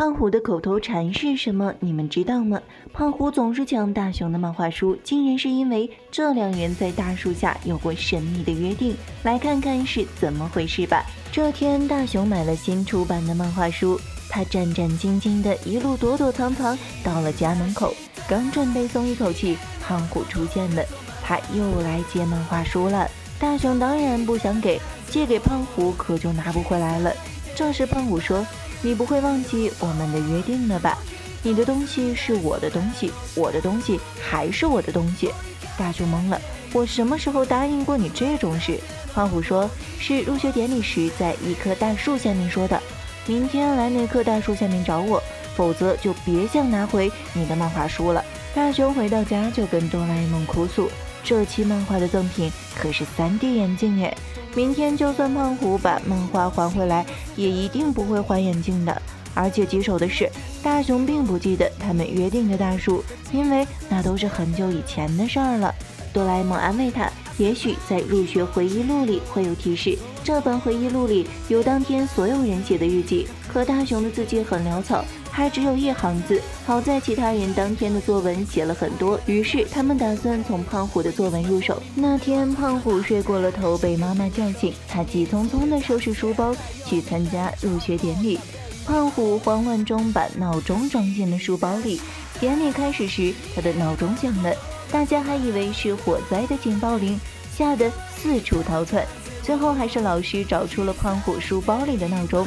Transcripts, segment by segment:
胖虎的口头禅是什么？你们知道吗？胖虎总是抢大雄的漫画书，竟然是因为这两人在大树下有过神秘的约定。来看看是怎么回事吧。这天，大雄买了新出版的漫画书，他战战兢兢的一路躲躲藏藏到了家门口，刚准备松一口气，胖虎出现了，他又来借漫画书了。大雄当然不想给，借给胖虎可就拿不回来了。这时胖虎说，你不会忘记我们的约定了吧？你的东西是我的东西，我的东西还是我的东西。大雄懵了，我什么时候答应过你这种事？胖虎说，是入学典礼时在一棵大树下面说的，明天来那棵大树下面找我，否则就别想拿回你的漫画书了。大雄回到家就跟哆啦 A 梦哭诉，这期漫画的赠品可是 3D 眼镜耶，明天就算胖虎把漫画还回来，也一定不会还眼镜的。而且棘手的是，大雄并不记得他们约定的大树，因为那都是很久以前的事儿了。哆啦 A 梦安慰他，也许在入学回忆录里会有提示。这本回忆录里有当天所有人写的日记，可大雄的字迹很潦草，还只有一行字。好在其他人当天的作文写了很多，于是他们打算从胖虎的作文入手。那天胖虎睡过了头，被妈妈叫醒，他急匆匆地收拾书包去参加入学典礼。胖虎慌乱中把闹钟装进了书包里。典礼开始时，他的闹钟响了，大家还以为是火灾的警报铃，吓得四处逃窜。最后还是老师找出了胖虎书包里的闹钟。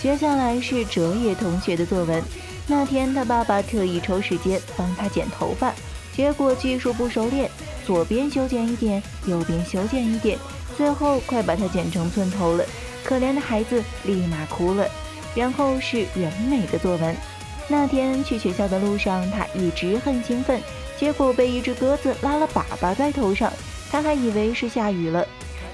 接下来是哲野同学的作文。那天他爸爸特意抽时间帮他剪头发，结果技术不熟练，左边修剪一点，右边修剪一点，最后快把他剪成寸头了。可怜的孩子立马哭了。然后是袁美的作文。那天去学校的路上，他一直很兴奋，结果被一只鸽子拉了粑粑在头上，他还以为是下雨了。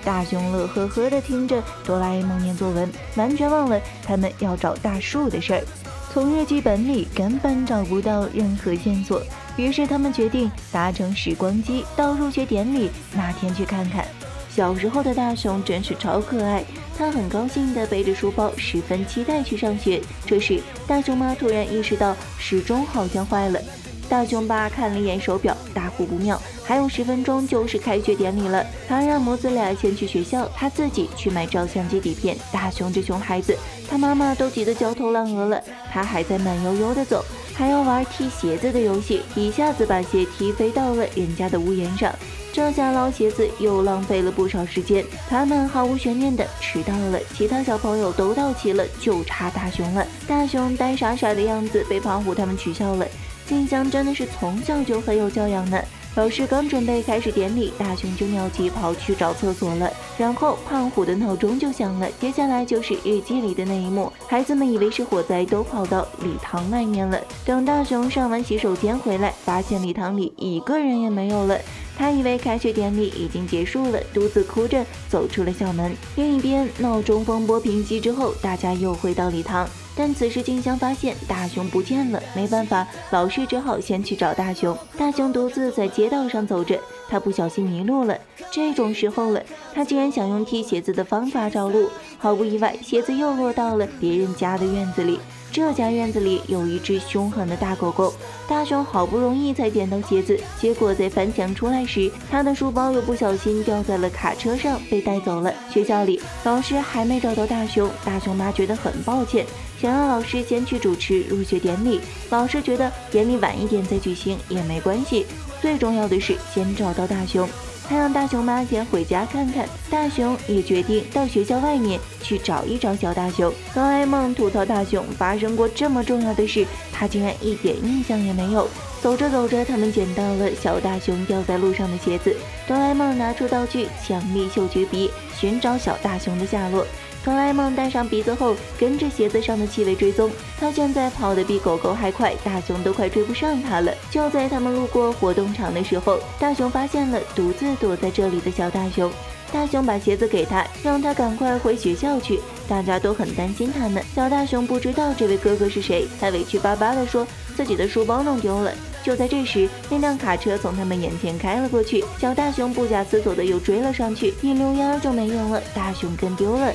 大雄乐呵呵地听着哆啦 A 梦念作文，完全忘了他们要找大树的事儿。从日记本里根本找不到任何线索，于是他们决定搭乘时光机到入学典礼那天去看看。小时候的大雄真是超可爱，他很高兴地背着书包，十分期待去上学。这时大雄妈突然意识到时钟好像坏了，大雄爸看了一眼手表，大呼不妙，还有10分钟就是开学典礼了。他让母子俩先去学校，他自己去买照相机底片。大雄这熊孩子，他妈妈都急得焦头烂额了，他还在慢悠悠地走，还要玩踢鞋子的游戏，一下子把鞋踢飞到了人家的屋檐上。这下捞鞋子又浪费了不少时间，他们毫无悬念的迟到了，其他小朋友都到齐了，就差大雄了。大雄呆傻傻的样子被胖虎他们取笑了，静香真的是从小就很有教养呢。老师刚准备开始典礼，大雄就尿急跑去找厕所了，然后胖虎的闹钟就响了。接下来就是日记里的那一幕，孩子们以为是火灾，都跑到礼堂外面了。等大雄上完洗手间回来，发现礼堂里一个人也没有了，他以为开学典礼已经结束了，独自哭着走出了校门。另一边，闹钟风波平息之后，大家又回到礼堂，但此时静香发现大雄不见了，没办法，老师只好先去找大雄。大雄独自在街道上走着，他不小心迷路了。这种时候了，他竟然想用踢鞋子的方法找路，毫不意外，鞋子又落到了别人家的院子里。这家院子里有一只凶狠的大狗狗，大雄好不容易才捡到鞋子，结果在翻墙出来时，他的书包又不小心掉在了卡车上，被带走了。学校里，老师还没找到大雄，大雄妈觉得很抱歉，想让老师先去主持入学典礼。老师觉得典礼晚一点再举行也没关系，最重要的是先找到大雄。他让大雄妈先回家看看，大雄也决定到学校外面去找一找小大雄。哆啦 A 梦吐槽大雄发生过这么重要的事，他竟然一点印象也没有。走着走着，他们捡到了小大雄掉在路上的鞋子。哆啦 A 梦拿出道具强力嗅觉鼻，寻找小大雄的下落。哆啦 A 梦戴上鼻子后，跟着鞋子上的气味追踪。他现在跑得比狗狗还快，大雄都快追不上他了。就在他们路过活动场的时候，大雄发现了独自躲在这里的小大雄。大雄把鞋子给他，让他赶快回学校去。大家都很担心他们。小大雄不知道这位哥哥是谁，他委屈巴巴地说自己的书包弄丢了。就在这时，那辆卡车从他们眼前开了过去，小大雄不假思索的又追了上去，一溜烟就没影了，大雄跟丢了。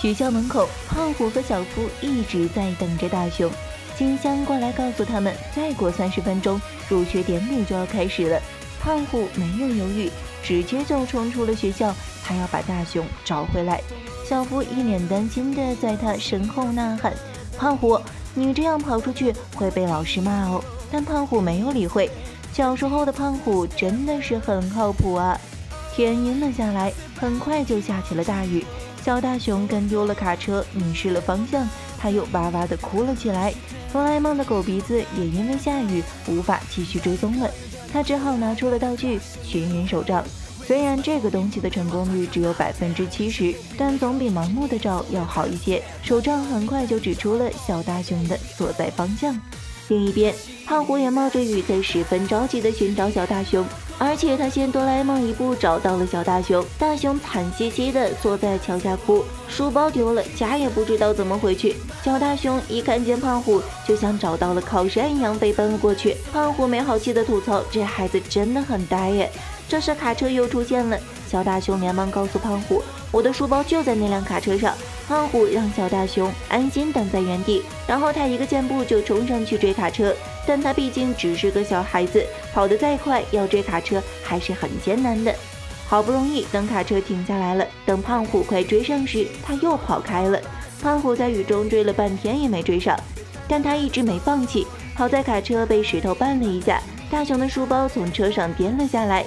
学校门口，胖虎和小夫一直在等着大雄。静香过来告诉他们，再过30分钟，入学典礼就要开始了。胖虎没有犹豫，直接就冲出了学校，他要把大雄找回来。小夫一脸担心的在他身后呐喊：“胖虎，你这样跑出去会被老师骂哦。”但胖虎没有理会。小时候的胖虎真的是很靠谱啊！天阴了下来，很快就下起了大雨。小大雄跟丢了卡车，迷失了方向，他又哇哇地哭了起来。哆啦 A 梦的狗鼻子也因为下雨无法继续追踪了，他只好拿出了道具寻人手杖。虽然这个东西的成功率只有70%，但总比盲目的找要好一些。手杖很快就指出了小大雄的所在方向。另一边，胖虎也冒着雨在十分着急地寻找小大雄，而且他先哆啦 A 梦一步找到了小大雄。大雄惨兮兮地坐在桥下哭，书包丢了，家也不知道怎么回去。小大雄一看见胖虎，就像找到了靠山一样飞奔了过去。胖虎没好气地吐槽：“这孩子真的很呆耶！”这时卡车又出现了，小大雄连忙告诉胖虎：“我的书包就在那辆卡车上。”胖虎让小大雄安心等在原地，然后他一个箭步就冲上去追卡车。但他毕竟只是个小孩子，跑得再快，要追卡车还是很艰难的。好不容易等卡车停下来了，等胖虎快追上时，他又跑开了。胖虎在雨中追了半天也没追上，但他一直没放弃。好在卡车被石头绊了一下，大雄的书包从车上颠了下来。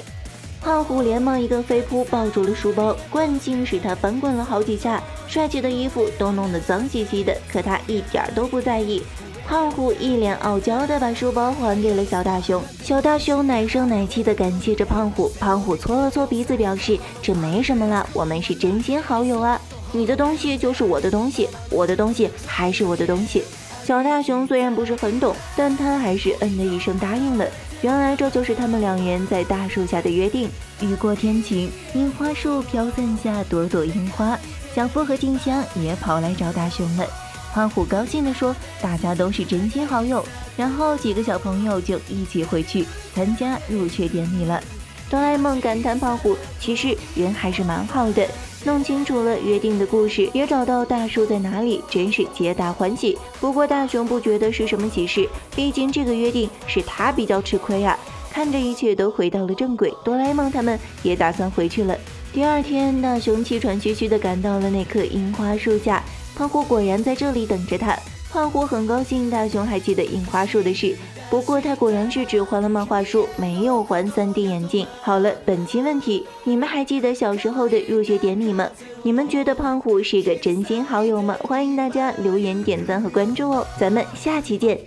胖虎连忙一个飞扑抱住了书包，惯性使他翻滚了好几下，帅气的衣服都弄得脏兮兮的，可他一点都不在意。胖虎一脸傲娇的把书包还给了小大雄，小大雄奶声奶气的感谢着胖虎。胖虎搓了搓鼻子表示：“这没什么啦，我们是真心好友啊，你的东西就是我的东西，我的东西还是我的东西。”小大雄虽然不是很懂，但他还是嗯的一声答应了。原来这就是他们两人在大树下的约定。雨过天晴，樱花树飘散下朵朵樱花，小夫和静香也跑来找大雄了。胖虎高兴地说：“大家都是真心好友。”然后几个小朋友就一起回去参加入学典礼了。哆啦 A 梦感叹胖虎其实人还是蛮好的，弄清楚了约定的故事，也找到大树在哪里，真是皆大欢喜。不过大雄不觉得是什么喜事，毕竟这个约定是他比较吃亏啊。看着一切都回到了正轨，哆啦 A 梦他们也打算回去了。第二天，大雄气喘吁吁地赶到了那棵樱花树下，胖虎果然在这里等着他。胖虎很高兴大雄还记得樱花树的事，不过他果然是只还了漫画书，没有还3D 眼镜。好了，本期问题，你们还记得小时候的入学典礼吗？你们觉得胖虎是个真心好友吗？欢迎大家留言、点赞和关注哦，咱们下期见。